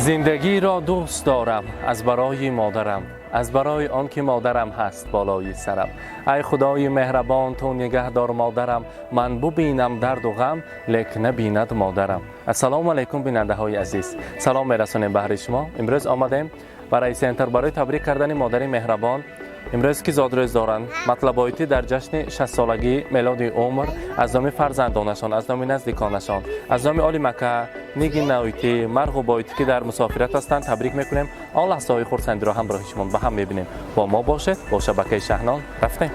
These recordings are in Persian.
زندگی را دوست دارم از برای مادرم، از برای آن که مادرم هست بالای سرم. ای خدای مهربان تو نگهدار مادرم، من ببینم درد و غم لیک نبیند مادرم. السلام علیکم بیننده های عزیز، سلام میرسونیم بهر شما. امروز آمدیم برای سنتر برای تبریک کردن مادر مهربان. امروز که زادروز دارند، مطلب هایتی در جشن 60 سالگی میلاد عمر از نام فرزندانشان، از نام نزدیکانشان، از نام آل مکه، نیگی نویتی، مرغ بایتی که در مسافرت هستند تبریک میکنیم. آن لحظه های خرسندی را همراه شما با هم میبینیم. با ما باشید، با شبکه شهنان رفتیم.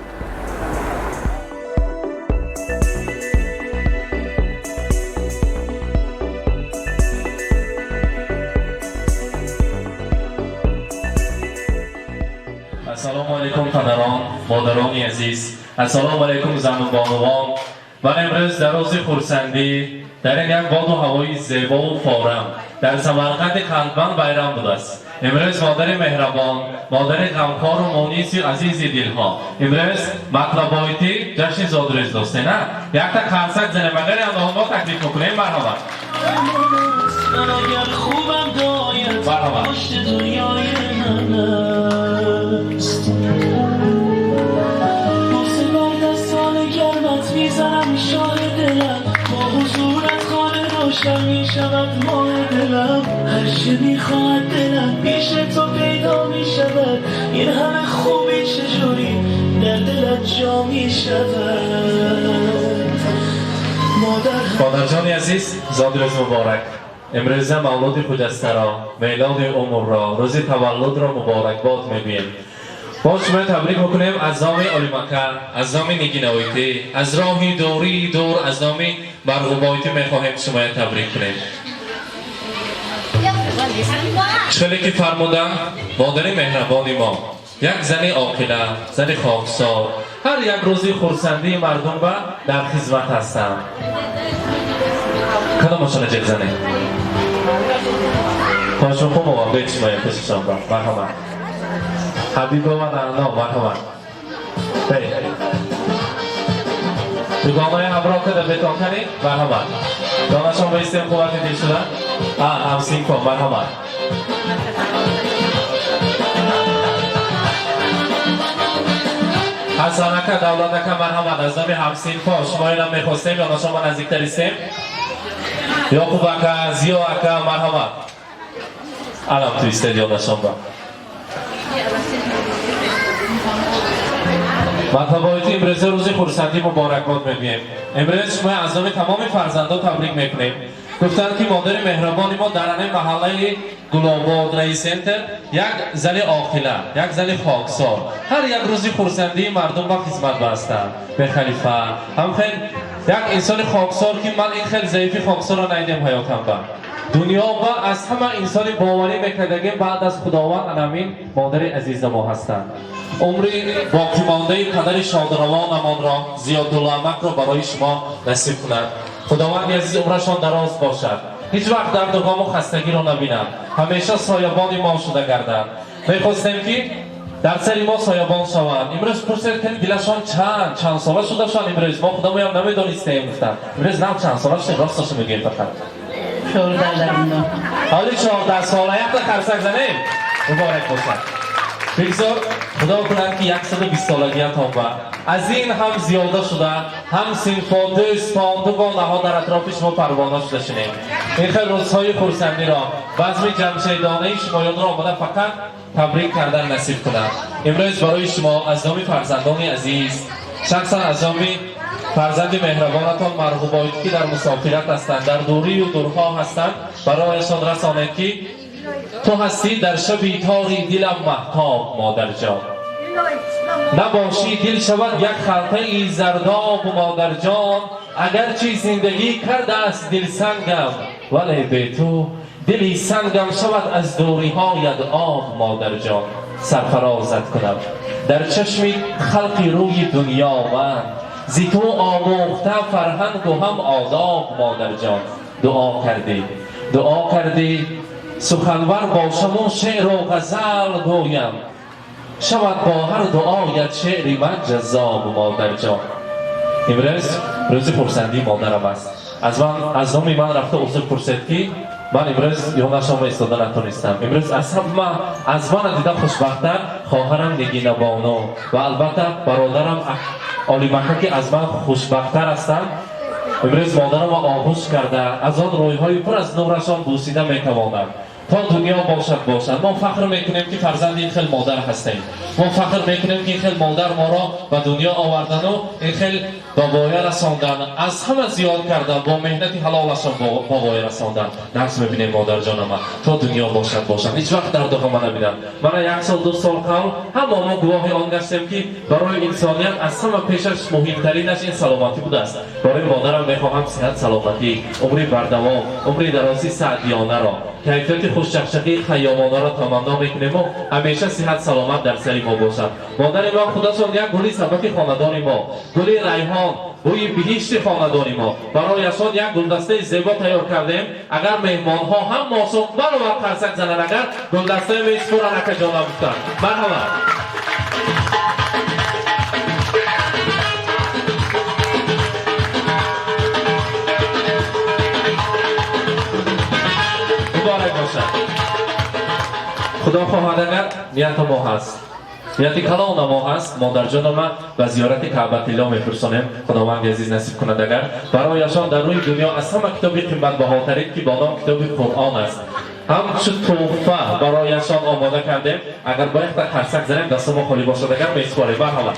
السلام علیکم پدران، مادران عزیز، السلام علیکم زن و بانوان. من امروز در روز خرسندی در این یک باد و هوای زیبا و فارم در سمرقند قندبند بیرام بوده است. امروز مادر مهربان، مادر غمخوار و مونس و عزیز دلها، امروز مطلب هایتی جشن زادروز داشته نه؟ یک تا خرسک زنمگر اندام ما تکلیف میکنیم. مرحبا. مرحبا. میزنم شاه دلم با حضورت خانه روشن میشود ماه دلم. هرچه میخواهد دلم پیش تو پیدا میشود. این همه خوبی چجوری در دلت جا میشود. مادر جان عزیز، زادروز مبارک. امروز مولود خجسته را، میلاد عمر را، روز تولد را مبارک باد میگوییم. با شما تبریک میکنیم از نام آل مکه، از نام نیگی نویتی، از راهی دوری دور، از نام مرغ بایتی میخواهیم شما تبریک کنیم. چلی که فرمودم مادر مهربان ما، یک زن عاقله، زن خاکسار، هر یک روزی خرسندی مردم با در خدمت هستند. کدام ماشین جل زنه؟ پاشون خوب موقع شما پیششان با مرحبا. حبیب و نانا مرحبا. دوگانه همراه که در بیتان کنی مرحبا. دانشان بایستیم خوبت دل شدن همسین کن مرحبا. حسنکه دولتکه مرحبا. از نام همسین کن شما اینم میخواستیم یا نشان ما نزدیکتر استیم. یاقوب اکا، زیو اکا مرحبا. الان تو استدیو نشان با مطلب هایتی امروز روز خرسندی مبارکباد میگوییم. امروز شما از نام تمام فرزندان تبریک میکنیم. گفتند که مادر مهربان ما در این محله گل‌آباد رئیس سنتر یک زن عاقله، یک زن خاکسار، هر یک روز خرسندی مردم با خدمت بستند. به خلیفه همچنین یک انسان خاکسار که من این خیلی ضعیفی خاکسار را ندیدم حیاتم با دنیا و از همه انسان باوری میکردگیم بعد از خداوند امین مادر عزیز ما هستند. عمری باقی مانده پدر شادروانمان را زیادالعمق را برای شما نصیب کند. خداوند عزیز عمرشان دراز باشد، هیچ وقت درد و غم و خستگی را نبینند، همیشه سایبان ما شده گردند. میخواستیم که در سری ما سایبان شوند. امروز پرسید که دلشان چند ساله شده شان. امروز ما خدا هم نمیدانستیم گفتن امروز نم چند ساله شده راستش میگیم فقط 14 حالی 14 ساله یک تا خرسک زنیم مبارک باشد. بگذار خدا کنند که 120 سالگی تان با از این هم زیاده شده، هم سینفانده اسفانده با نها در اطراف شما پروانه شده شنیم. این خیلی روزهای خرسندی را بزم جمشیدانه شمایان را آمده فقط تبریک کردن نصیب کنند. امروز برای شما از نام فرزندان عزیز، شخصا از نام فرزند مهربانتان مرغ بایتی که در مسافرت هستند، در دوری و دورها هستند، برایشان رسانید که تو هستی در شبی تاری دلم مهتاب مادر جان. نباشی دل شود یک خلطه زرداب مادر جان. اگرچه زندگی کرده است دل سنگم، ولی به تو دلی سنگم شود از دوری هایت آب مادر جان. سرفرازت کنم در چشم خلقی روی دنیا من، زی تو آموخته فرهنگ و هم آداب مادر جان. دعا کردی سخنور باشم و شعر و غزل گویم، شود با هر دعایت شعری من جذاب مادر جان. امروز روز خرسندی مادرم است. از نام من رفته عضو پرسید که من امروز یوناشم ایستاده نتونستم. امروز اصلا از من دیدم خوشبخت‌تر خواهرم نگینا بانو و البته برادرم علی مکه که از من خوشبخت‌تر هستند. امروز مادرم آغوش کرده از آن روی‌های پر از نورشان بوسیده می‌توانند. تا دنیا باشد ما فخر میکنیم که فرزند این خیل مادر هستیم. ما فخر میکنیم که این خیل مادر ما را به دنیا آوردن و این خیل به وای رساندن، از همه زیاد کردن، با مهنت حلالشان به وای رساندن. نقص میبینیم مادر جان ما تا دنیا باشد هیچ وقت در داخل ما نبیدن. من 1 سال 2 سال قبل همه ما گواه آن گشتیم که برای انسانیت از همه پیشش مهمترینش این سلامتی بوده است. برای مادرم میخواهم صحت سلامتی، عمری بردوام، عمری درازی سعدیانه را، کیفیت خوشچقچقی خیامانه را تمنا میکنیم و همیشه صحت سلامت در سر ما باشد. مادر ما خداشان یک گلی سبک خاندان ما، گلی ریحان، بوی بهشت خاندان ما، برایشان یک گلدسته زیبا تیار کردیم. اگر مهمان ها هم ماسوم برابر قرصک زنن، اگر گلدسته میسپرن که جانا بفتن. مرحبا. خدا خواهد اگر نیت ما هست، نیت کلان ما هست، مادر جان ما به زیارت کعبه الله میفرستیم. خداوند عزیز نصیب کند اگر برایشان در روی دنیا از همه کتاب قیمت بهاترین که با نام کتاب قرآن است همچون تحفه برایشان آماده کردیم. اگر باید تا قرصک زنیم دست ما خالی باشد اگر میسپاریم. مرحبا.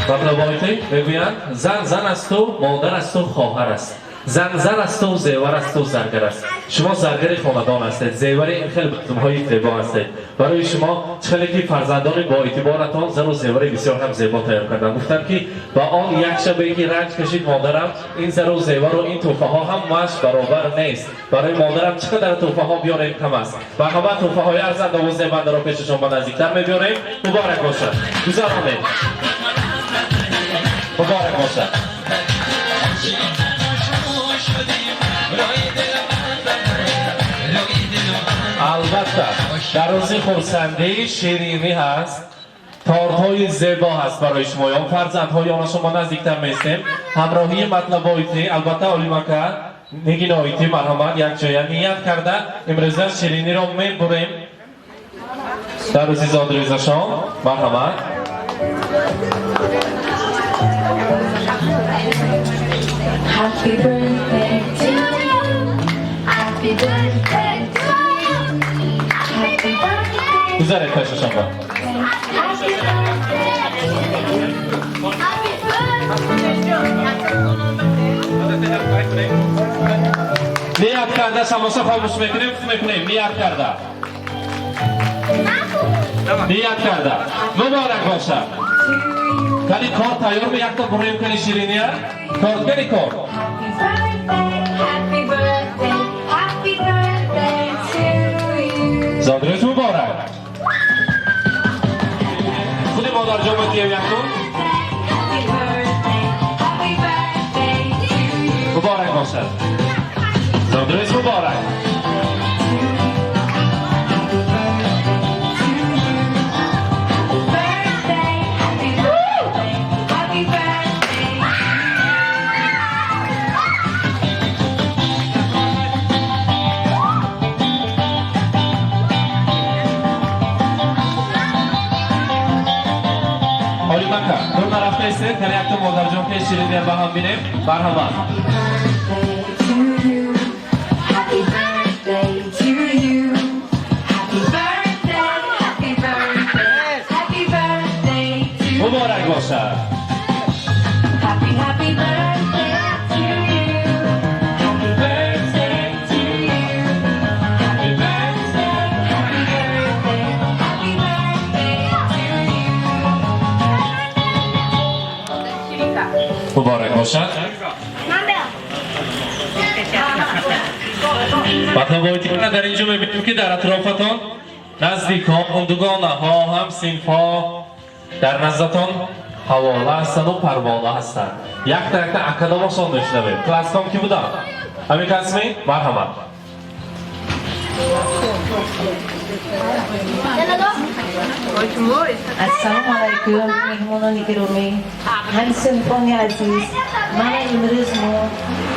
مطلباتی میگویند زن است و مادر است و خواهر است. زن است و زیور است و زرگر است. شما زرگر خاندان هستید، زیور این خیلی های زیبا هستید. برای شما چخیلی که فرزندان با اعتبارتان زن و زیور بسیار هم زیبا تیار کردن. گفتن که با آن یک شبه که رنج کشید مادرم این زن و زیور و این توفه ها هم ماش برابر نیست. برای مادرم چقدر توفه ها بیاریم کم است. و همه توفه های ارزنده و زیبنده را پیششان به نزدیکتر میبیاریم. مبارک باشد. گزارمید. مبارک باشد. البته در روز خرسندی شیرینی هست، تارت‌های زیبا هست برای شما یا فرزندهای آن شما نزدیکتر میستیم. همراهی مطلب آیتی البته علی مکه نگین آیتی مرحمت یک جای نیت کرده امروز شیرینی را میبریم در روز زادروزشان. مرحمت. Happy birthday to you. Happy birthday to you. Happy birthday. گذارید پششان با. Happy birthday. Happy birthday. نیت کرده شماسه خاموش میکنیم. نیت کرده. نیت کرده. مبارک باشد. کلی کار تیار یک تا بریم کلی شیرینیه کارت کلی کار. Happy birthday, happy birthday to you. زادروز مبارک. خودی مادر جان بگیم یک کن. Happy birthday, happy birthday to you. مبارک باشد. زادروز مبارک. علی مکه دو طرف نیستید کلی یک تا مادر جان که شیرینی با هم بینیم. مرحبا. Happy birthday to you. Happy birthday, happy birthday, happy birthday to you. مبارک باشد. Happy, happy birthday to you. Happy birthday to you. Happy birthday, happy birthday, happy birthday to you. مبارک باشد. مطلب آیتی کنه در اینجا میبینیم که در اطرافتان نزدیکان اندگانه ها هم صنف ها در نزدتان حواله هستن و پرواله هستن. یک تا یک تا اکادامشان میشنویم. کلاس کام کی بودن؟ همین کسمی؟ مرحمت. السلام علیکم مهمانان گرامی همسنفان عزیز من امروز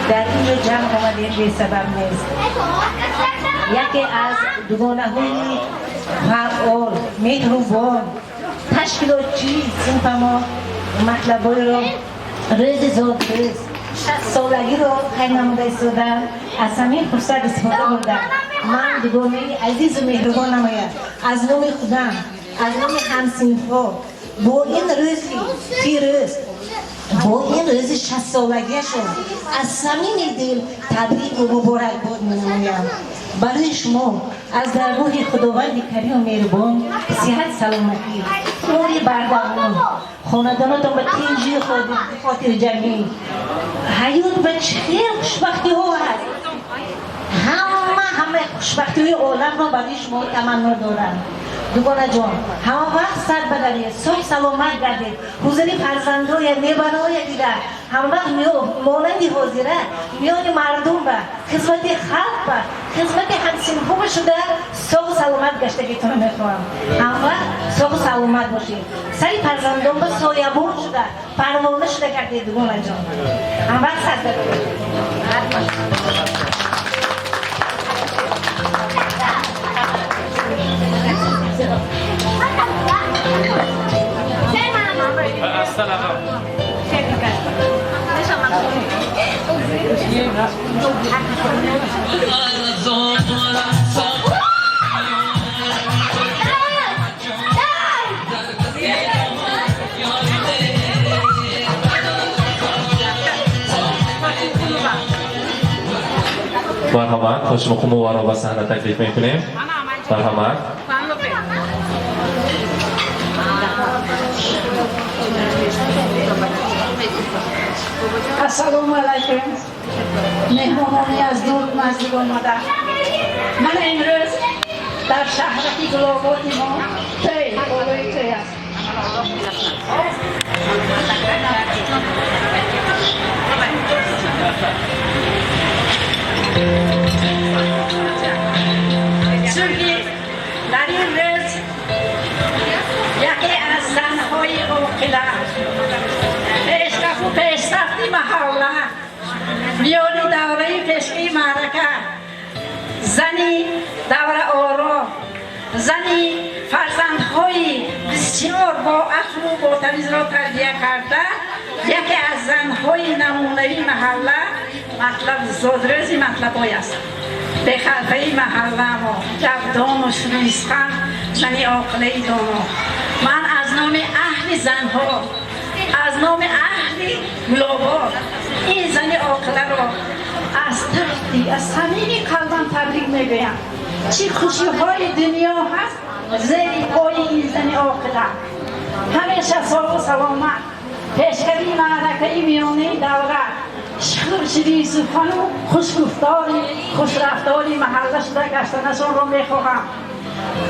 در این جمع آمدیم به سبب نیست یکی از دوگانه های فعال مهربان تشکیلاتچی صنف ما مطلبای را روز زادروز 60 سالگی را قید نموده ایستادم از همین فرصت استفاده بردم من دوگانه عزیز و مهربان نماید از نام خودم از نام همسنفا با این روزی پیروز با این روز 60 سالگیشون از صمیم دل تبریک و مبارکباد می‌نمایم برای شما از درگاه خداوند کریم و مهربان صحت سلامتی عمر بردوام خاندانتان به تنجی خاطر جمعی حیات به چه خوشبختی ها هست همه خوشبختی های عالم را برای شما تمنا دارم دوگانه جان همه وقت سر بدارید صحت سلامت گردید حضور فرزندای نیبرای دیده همه وقت مانندی حاضره میان مردم به خدمت خلق به خدمت همسنفا شده صحت سلامت گشتگیتون میخواهم همه وقت صحت سلامت باشید سری فرزندان به سایبان شده پروانه شده گردید دوگانه جان همه وقت سر بدارید مرحمت خوش مخوم و را به صحنه تکلیف میکنیم مرحمت السلام علیکم مهمانانی از دور و نزدیک آمده من امروز در شهرکی گلابادی ما تی بالای تی است چونکه در این روز یکی از زنهای عاقله پیشرفت و پیشرفتی محله میانی دوره پیشگی معرکه زنی دوره آرام زنی فرزندهای بسیار با عقل و با تمیز را تربیه کرده یکی از زنهای نمونه‌ای محله مطلب زادروزی مطلبای است به خلقه محله ما جوان و شرویسخن زنی عاقله دانا من از نام اهل زنها از نام اهل گلاباد این زن عاقله را از تحتی از صمیم قلبم تبریک میگویم چه خوشی های دنیا هست زیر پای این زن عاقله همیشه صاحب و سلامت پیشکری معرکه میانه دوره شکرشوی سخن و خوشگفتاری خوشرفتاری محله شده گشتنشان را میخواهم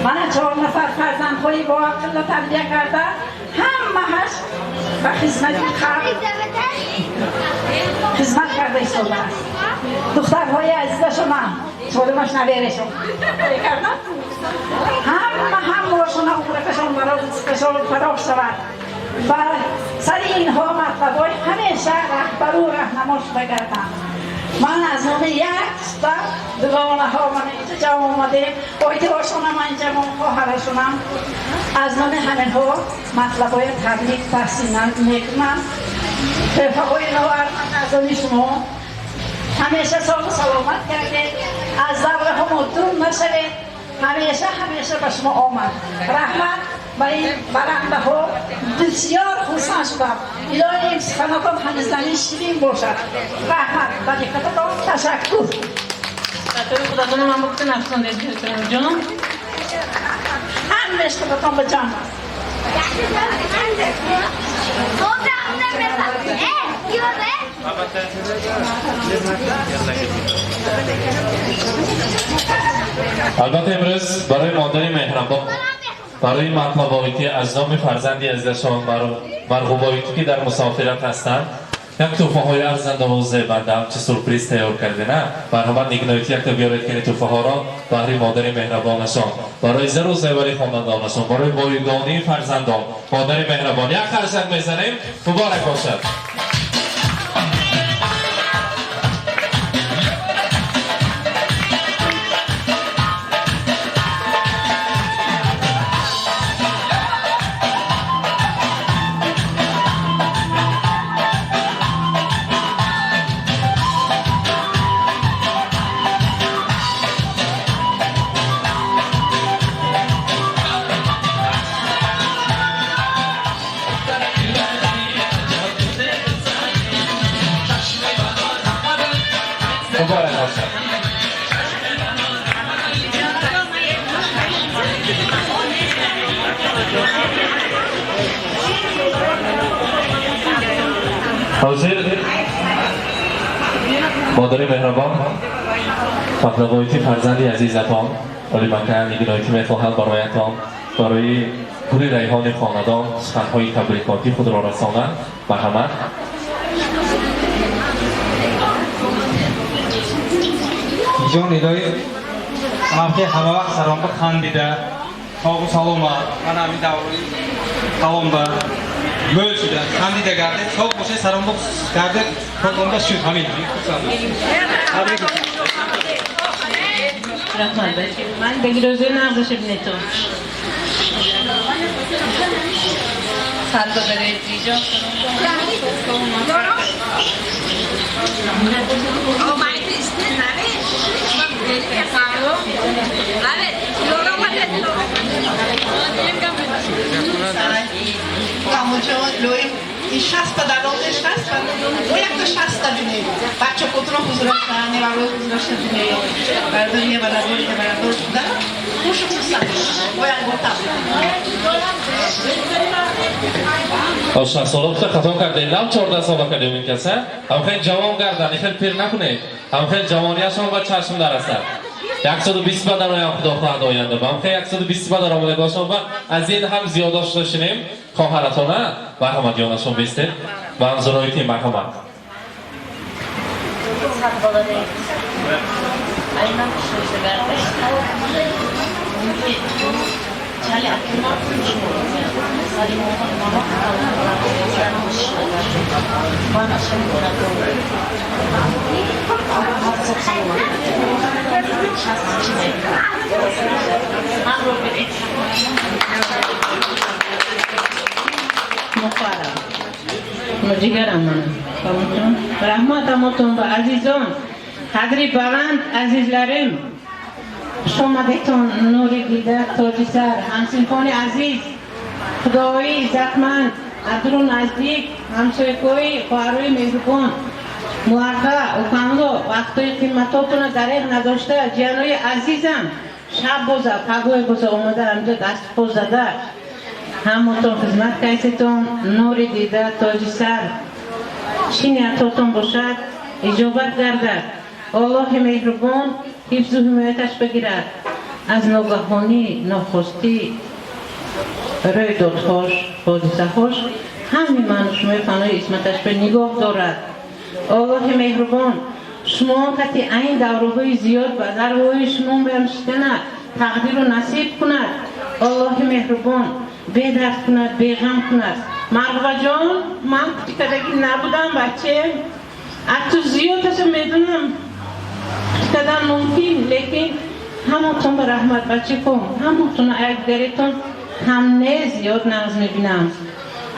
من 4 نفر فرزندهای با عقل تربیه کرده همه‌اش به خدمت خدمت کرده ایستاده است دخترهای عزیزشون هم چالمش نبیرشون کردن هم باشون عمرکشون براشون فراخ شود و سر اینها مطلبای همیشه رهبر و رهنما شده گردن من از نام یک دوگانه ها من اینجا جمع آمده باید باشونم من جمع خواهرشونم از نام همه ها مطلبای تبلیغ تحسین میکنم رفقای نوار از آن شما همیشه صاحب سلامت کرده از دوره ها مدون نشوید همیشه به شما آمد رحمت و این برنده ها بسیار خوشحال شدم الهی سخناتان هنوزنی شیرین باشد رحمت و دقتتان تشکر تو خداتون من بکنم افسان دیدیم جانم هم رشتتان به جان البته امروز برای مادر مهربان برای مطلب آیتی از نام فرزندی عزیزشان مرحوم آیتی که در مسافرت هستند یک توفه های ارزنده و زیبنده چه سورپریز تیار کرده نه مرحمت نگنایت یک تا بیارید کنی توفه ها را برای مادر مهربانشان برای زر و زیوری خاندانشان برای بایگانی فرزندان مادر مهربان یک قرشک میزنیم مبارک باشد مبارک باشد حاضر مادر مهربان مطلبایتی فرزندی عزیزتان ولی مکان نگنایتی میخواهم برایتان برای پوری ریحان خاندان سخنهای تبریکاتی خود را رسانند مرحمت جان الهی من که همه وقت سرم به خندیده آقا سلام من همین دوری سلام به مول شده خندیده کرده ساق باشه سرم به کرده خودم شد همین رحمت باشی من بگیر روزه نقضش بینیتون سال بگره دیجا این 60 تا دلالش هست و یک تا 60 تا بینید بچه خود را حضورش دارن و روی حضورش بینید بردن یه بلدور یه بلدور شده خوش خود و یک با تبلیغ آشنا سالات خطا کرده نم 14 ساله کرده این کسه هم خیلی جوان گردن خیلی پیر نکنید هم خیلی جوانیشان با چشم درستد 120 بدن رو هم خدا خواهد آینده با هم خیلی 120 بدن آمده باشم و از این هم زیاداش داشتیم خواهرتانه مرحمت یانشون بیستید و انظرایتی مرحمت مجگرم من رحمت امتون و عزیزان قدری بلند عزیزلریم شمدتون نوری دیده تاجی سر همسینفان عزیز خدایی عزتمند عبدالو نزدیک همسایگوی خواهروی مهربان موفق و کاملو وقتای قیمتاتون دریغ نداشته جانوی عزیزم شب بوزه پگوی بوزه اومده همجا دست پوز زده همونتون خدمت کیستون نوری دیده تاجی سر شینیتاتون باشد اجابت گردد الله مهربان حفظ و حمایتش بگیرد از ناگهانی ناخواستی روی دادهاش حادثه هاش همین من شما فنای اسمتش به نگاه دارد الله مهربان شما کتی این دوره زیاد به ضربای شما برمشتنه تقدیر رو نصیب کند الله مهربان به درد کند به غم کند مرحبا جان من کتی کدگی نبودم بچه اتو زیادش میدونم کدن ممکن لیکن همونتون به رحمت بچه کن همونتون اگریتون هم نه زیاد ناز میبینم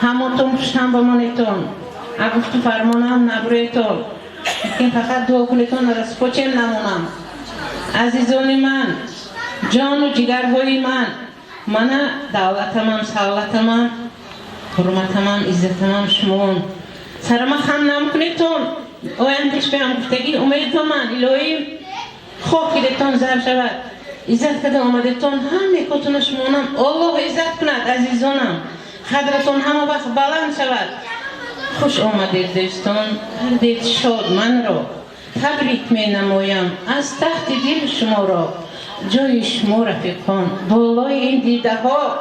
همونتون پشتم با منتون اگفتو فرمانم نبریتون لیکن فقط دو کلیتون رس پوچم نمونم عزیزان من جان و جگرهای من دولتمم سوالتمم حرمتمم عزتمم شمون سرما خم نمکنیتون آیندش به هم گفتگی امیدتون من الهی خواه کلیتون زر شود عزت کده آمدتون همه کتون شمونم الله عزت کند عزیزانم خدرتون همه وقت بلند شود خوش آمدید دوستان هر دید شاد من را تبریک می نمایم از تحت دل شما را جای شما رفیقان بالای این دیده ها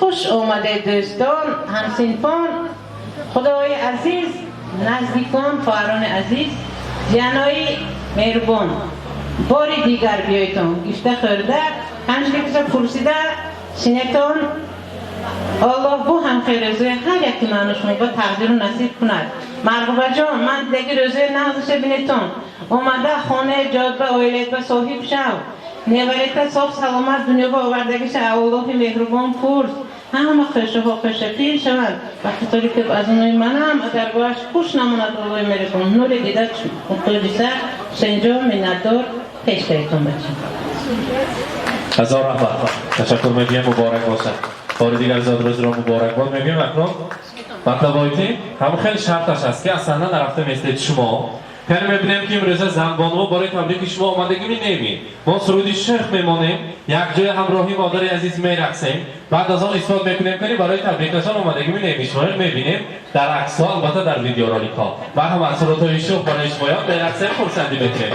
خوش آمدید دوستان همسینفان خدای عزیز نزدیکان خواهران عزیز جنای مهربان باری دیگر بیایتون گشته خورده همچنین پرسیده شنیتون الله بو هم خیر روزه هر یکی من شما با تقدیر و نصیب کند مرغوبه جان من دیگه روزه نازش بینیتون اومده خانه جاد به آیلیت به صاحب شو نیوریت صاف سلامت دنیا با آوردگیش الله مهربان پرس همه خوشه ها خوشه پیر شود و خطاری که از اونوی منم اگر باش خوش نماند الله مهربان نور دیدت مقتدسه شنجا منتدار پیش دهیتون بچه هزار رحمت تشکر میگیم مبارک باشد بار دیگر زاد روز را مبارک باد میگیم اکرام مطلب آیتی همون خیلی شرطش هست که اصلا نرفته مثل شما یعنی میبینیم که امروز زنبانو برای تبریک شما آمدگی نمی ما سرودی شیخ میمانیم یک جای همراهی مادر عزیز میرقصیم بعد از آن استفاده میکنیم که برای تبریکشان آمدگی نمی شما میبینیم در عکس‌ها البته در ویدیورالیکا بعد هم اثرات شیخ برای شما میرقصیم خرسندی بکنیم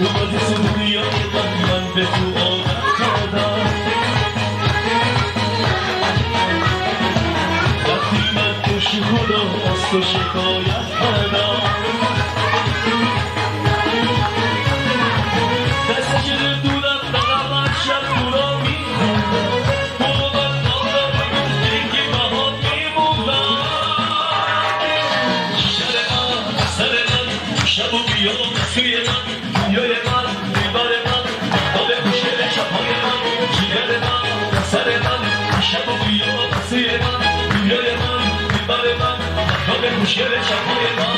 اومدی تو دنیای من به تو عادت کردم وقتی من تو خدا از تو شکایت کردم دست گرفتونم فقط من شب تو را میخوندم برو من دارم بگم که باهات میموندم سر من شب و بیا مسوی من دنیای من دیوار من تا به گوشه شبهای من جیگر من سر من شب و بیا مسوی من دنیای من دیوار من تا به گوشه شبهای من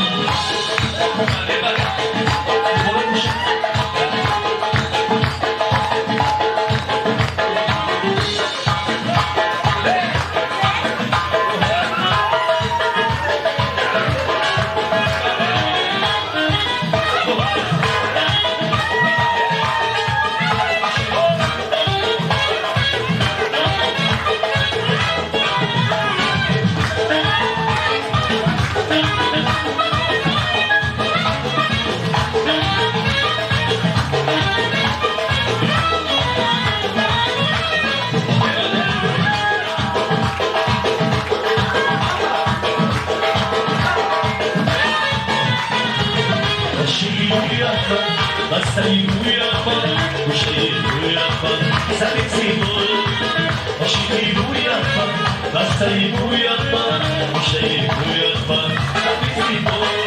Bastay uyapar, kuşayı uyapar, sabitsi bol. Aşıyı uyapar, bastay uyapar, kuşayı uyapar, sabitsi bol.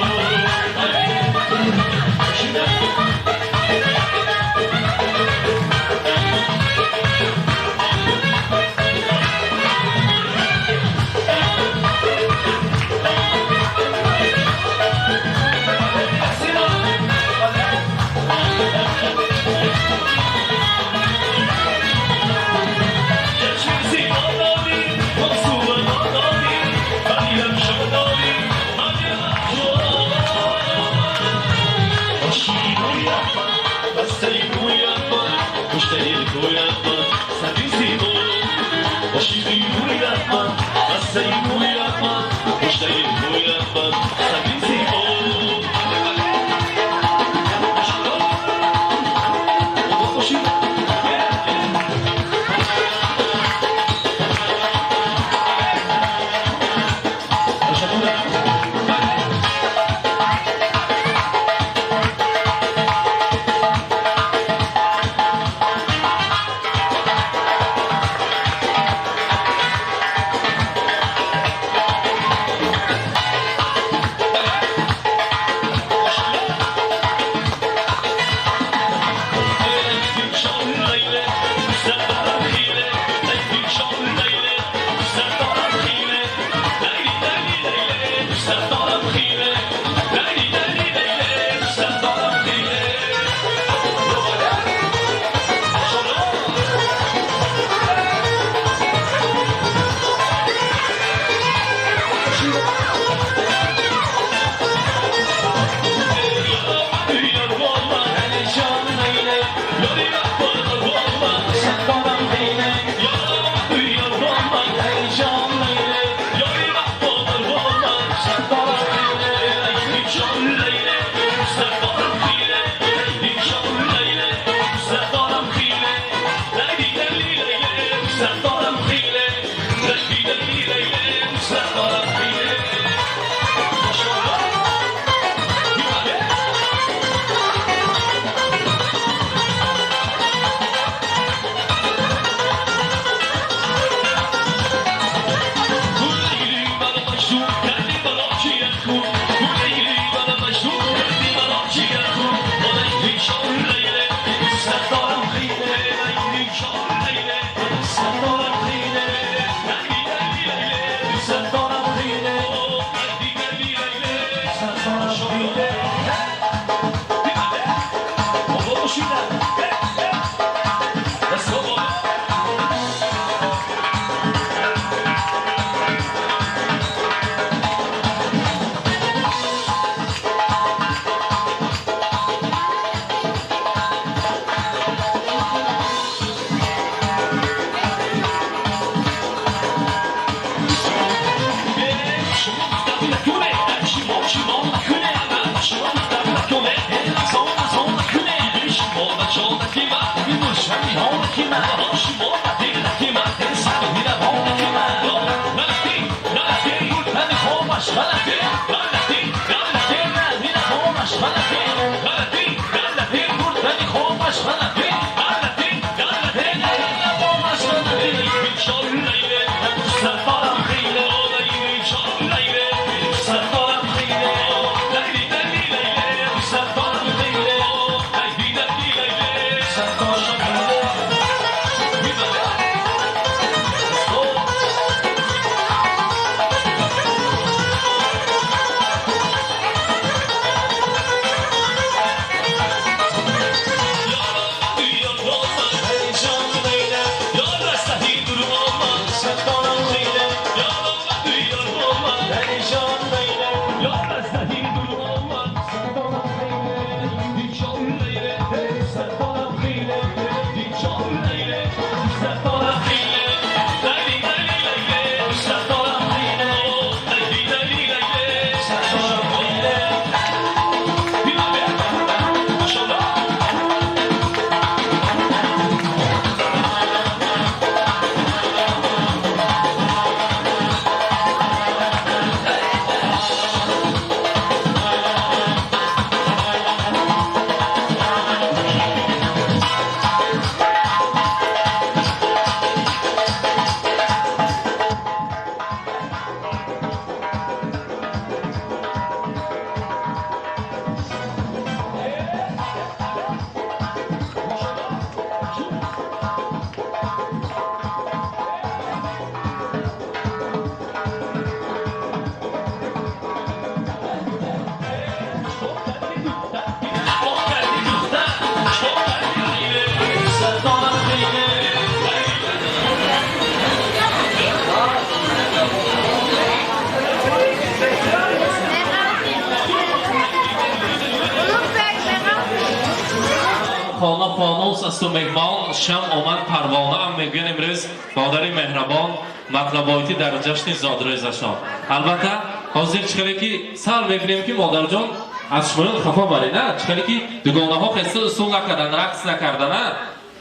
خانه فانوس است و مهمان شم آمد پروانه هم میگوین امروز مادر مهربان مطلبایتی در جشن زادروزشان. البته حاضر چکلی که سال ببینیم که مادر جان از شما خفا باری نه چکلی که دوگانه ها خسته اصول نکردن رقص نکردن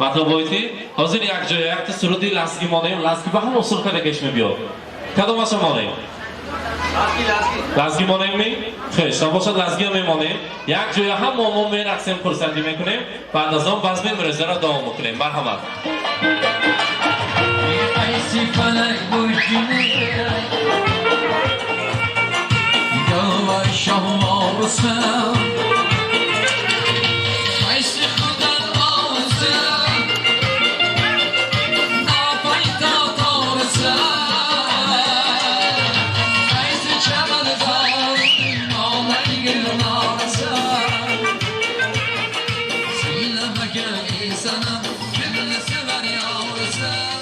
مطلبایتی حاضر یک جای یک سرودی لسگی مانیم لسگی به هم اصول کرده کشمی بیاد کدام اصلا مانیم؟ لازگی مانیم می؟ خیش تا باشد لازگی هم میمانیم یک جای هم مامون می رقصیم پرسندی میکنیم بعد از آن بزم مرزه را دوام میکنیم. مرحمت. ایسی فلک بوشینه گل شام آرسم ایسی خودم آرسم ناپایتا تارسم ایسی چمن دار آمدگیر نارسم سیلم بکر ایسانم کمل سوری آرسم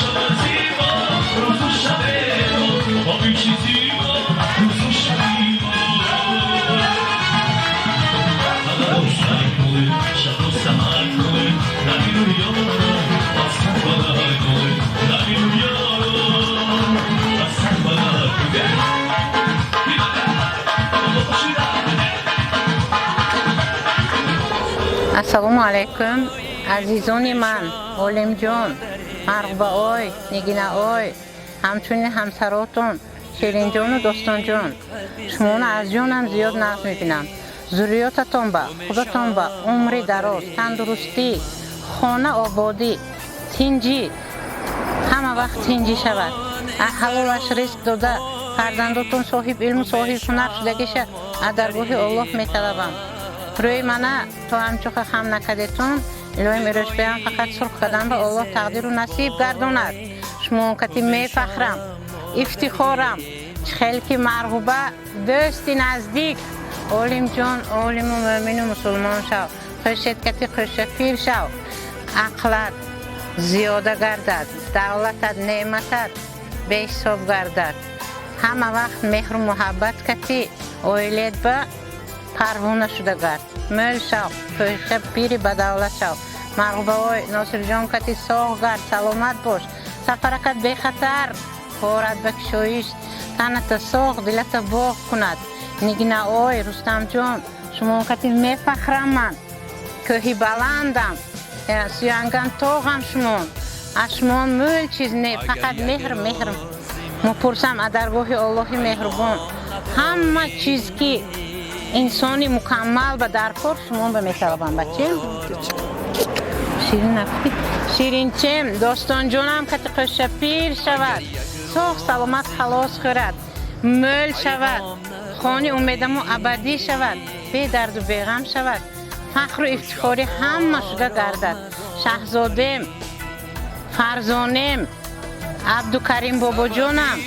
شب زیبا روز و شب ما با این چیزی ما روز و شبی ما همه روشن کنه شب و سهر کنه نبینو یارو بازم بدر کنه نبینو یارو بازم بدر کنه Assalomu alaykum azizoni man, Olimjon, Marg'uba oy, Nigina oy, hamchunin hamsarotun, Shirinjon و Dostonjon. شمانا از جانم زیاد نقد میبینم. ذریاتتون با، خودتون با، عمری دراز، تندرستی، خانه آبادی، تنجی، همه وقت تنجی شود. حلالش رزق داده، فرزندتون صاحب علم و صاحب هنر شدگیشه، از درگاه الله میطلبم. روی منه تو همچوخ خم نکدیتون الهی میروش بیام فقط سرخ کردن به الله تقدیر و نصیب گردوند. شما کتی میفخرم، افتخارم، خیلی که مرغوبه دوستی نزدیک اولیم جان، اولیم و مؤمن و مسلمان شو. خوشت کتی خوشفیر شو. عقلت زیاده گردد، دولتت نعمتت به حساب گردد. همه وقت مهر و محبت کتی اویلید به پروانه شده گرد. مل شو، خوش پیری به دولت شو. مرغوبه های ناصر جان کتی ساغ گرد، سلامت باش. سفرکت بی خطر، خورد بکشویش، تنت ساغ دلت باغ کند. نگینه آی رستم جان، شما کتی میفخرم من. کوهی بلندم، سیانگان تاغم شما. از شما مول چیز نه، فقط مهر. مپرسم از درگاه الله مهربان. همه چیز که انسانی مکمل به درکار شما به میطلبم بچه. شیرین نفید شیرین چم داستان جانم که خوش پیر شود، ساخ سلامت خلاص خورد، مل شود، خانه امیدم و ابدی شود، بی درد و بی غم شود، فخر و افتخاری همه شده گردد. شهزادم، فرزانم، عبدالکریم بابا جانم،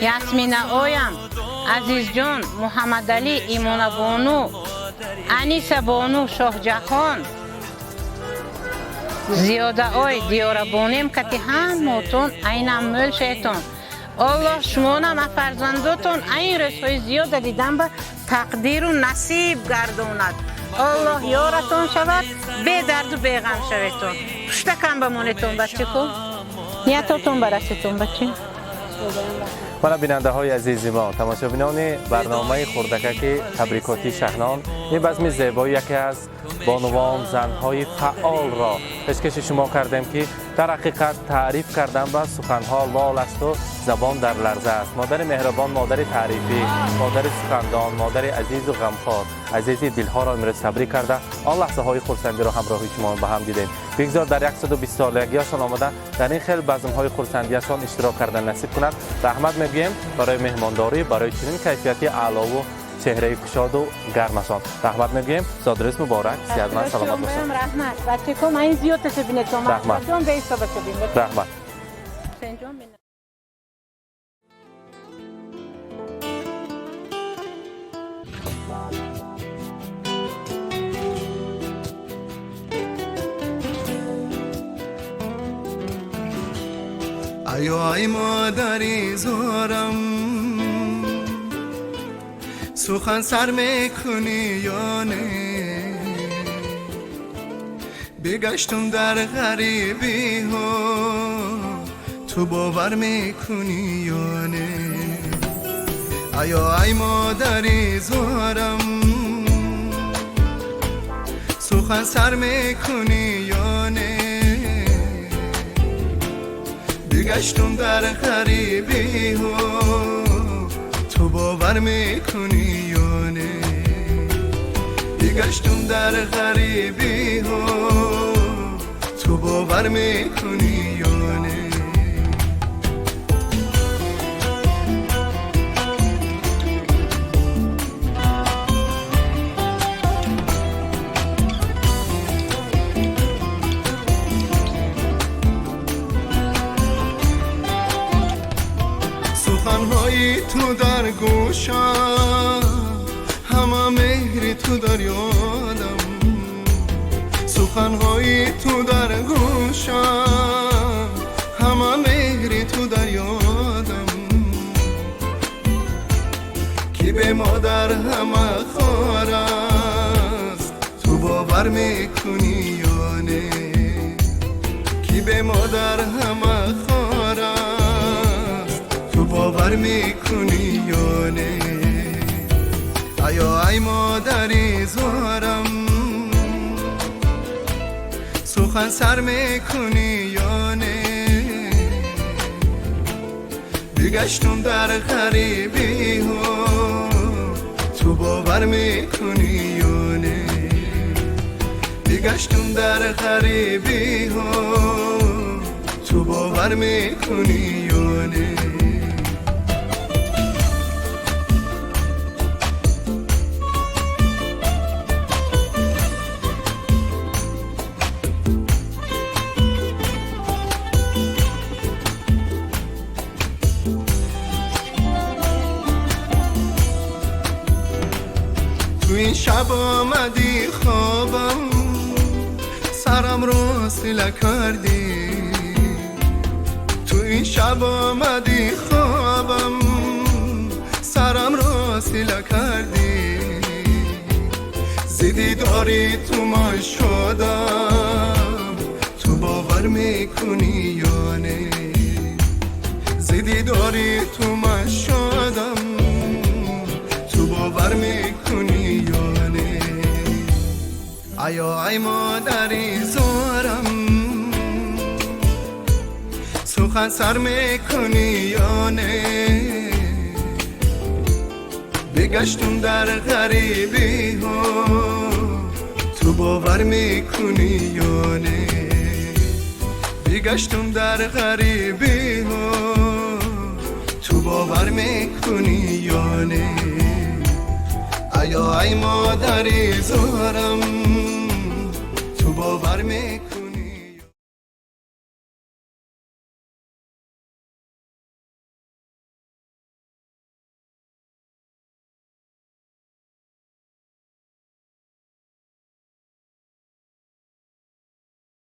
یاسمین آیم، عزیز جان، محمد علی، ایمان بانو، انیس بانو، شاه جهان، زیاده آی دیار بانیم کتی همتون اینم مل شیطان. الله شما نم فرزندتون این رسوی زیاده دیدن به تقدیر و نصیب گردوند. الله یارتون شود، بی درد و بی غم شویتون. پشتکم بمونیتون بچه کن، نیتاتون برستون بچه. من بیننده های عزیزی ما، تماشابینان برنامه خردکک تبریکاتی شهنان، این بزم زیبایی یکی از بانوان زنهای فعال را پیشکش شما کردیم که در حقیقت تعریف کردن با سخنها لال است و زبان در لرزه است. مادر مهربان، مادر تعریفی، مادر سخندان، مادر عزیز و غمخوار، عزیز دلها را امروز تبریک کرده. آن لحظه های خرسندی را همراه شما با هم دیدیم. بگذار در 120 سالگیشان آمده در این خیلی بزم های خرسندیشان اشتراک کردن نصیب کند. رحمت میگیم برای مهمانداری، برای چنین کیفیتی اعلی و چهره کشاد و گرمشان. رحمت میگیم. زادروز مبارک، صحتمند سلامت باشید. رحمت بچه کم این زیاد ببینید شما. رحمت جان بیست ببینید. رحمت. ای مادری زارم سخن سر میکنی یا نه؟ بگشتم در غریبی ها تو باور میکنی یا نه؟ ای مادری زارم سخن سر میکنی یا نه؟ بگشتم در غریبی ها تو باور میکنی یا نه؟ بگشتم در غریبی ها تو باور میکنی یا نه؟ سخنهای تو در گوشم، همه مهری تو در یادم. سخنهای تو در گوشم، همه مادر همه خار است تو باور میکنی یا نه کی به مادر همه خار است تو باور میکنی یا نه آیا ای مادری زارم سخن سر میکنی یا نه بگشتم در غریبی ها تو باور میکنی یا نه بگشتم در غریبی ها تو باور میکنی یا نه تو این شب آمدی خوابم سرم رو سیله کردی تو این شب آمدی خوابم سرم رو سیله کردی زیدی داری تو من شدم تو باور میکنی یا نه زیدی داری تو من شدم تو باور میکنی یا نه آیا ای مادری زارم سخن سر میکنی یا نه بگشتم در غریبی ها تو باور میکنی یا نه بگشتم در غریبی ها تو باور میکنی یا نه آیا ای مادری زارم تو باور میکنی